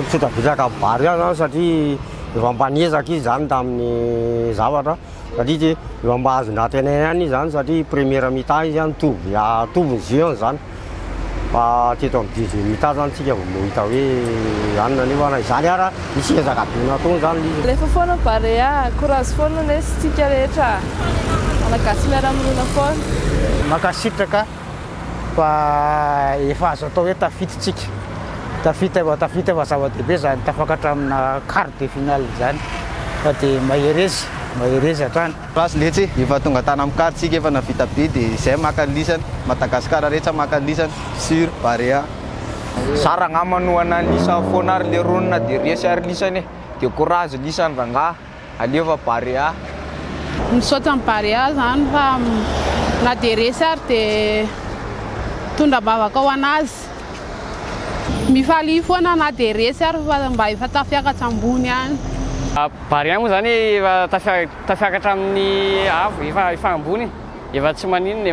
Tsotra-betsaka vary ahy zany satria efa mpanezaka izy zany tamin'ny zavatra satria efa mba azona tenaina ihany izy zany satria première mi-temps izy zany tovy jeu zany fa teto amin'ny deuxième mi-temps zany tsika vao mahita hoe anona nefa izany ara misy ezaka be nataony zany izy. Rehefa foana Barea, courage foana nesitsika rehetra. Malagasy miara-monina foana. Makasitraka fa efa azo atao hoe tafiditsika. Tafita fa zava-dehibe zany tafakatra amina quart de finale zany fa dia maherezy hatrany. Rasy letsy efa tonga tany amin'ny quart tsika efa navita be dia izay maka lisany Madagasikara rehetra maka lisany sur Barea. Sara angamba no analisa foana ary le ronina dia resy ary lisany dia courage lisany rangahy aleva Barea. Misaotra amin'ny Barea zany fa na dia resy ary dia tondra bavaka ho anazy. Mifaly foana na dia resy ary fa mba efa tafiakatra ambony any. Barea moa zany efa tafiakatra amin'ny avo efa ambony efa tsy maninona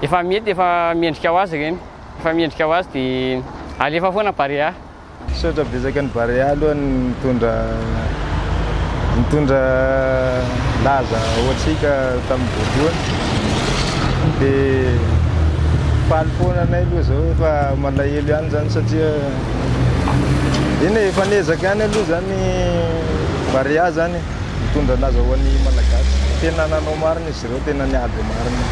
efa mety efa miendrika ho azy reny efa miendrika ho azy dia alefa foana Barea. Misaotra betsaka ny Barea aloha nitondra laza hoantsika tamin'ny voalohany dia faly foana anay aloha zao efa malahelo ihany zany satria iny efa nezaka ihany aloha zany Barea zany mitondra laza ho an'ny malagasy tena nanao marina izy ireo tena niady marina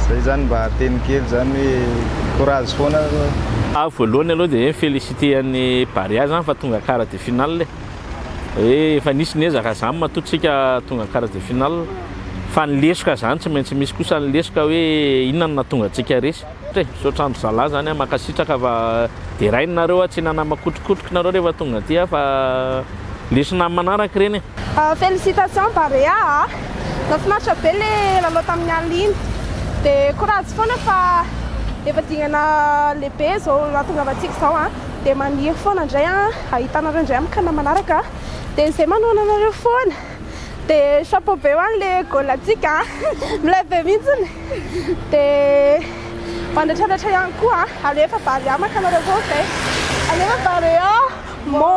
zay zany mba teny kely zany hoe courage foana. Voalohany aloha dia félicité an'ny Barea zany fa tonga quart de finale hoe efa nisy nezaka zany matotsika tonga quart de finale fa ny lesoka zany tsy maintsy misy kosa ny lesoka hoe inona no natonga antsika resy. Misaotra andro zalahy zany makasitraka fa dia rainareo tsy nanamakotrokotroka nareo rehefa tonga aty fa lesona amin'ny manaraka ireny. Félicitations Barea, nafinaritra be le lalao tamin'ny alina iny dia courage foana fa efa dingana lehibe zao nahatongavantsika zao dia maniry foana indray ahitanareo indray amin'ny kana manaraka dia izay manoana anareo foana. Dia chapeau be ho an'le gôlantsika milay be mihitsiny dia mandratrandratra ihany koa alefa Barea maka anareo vao zay alefa Barea mo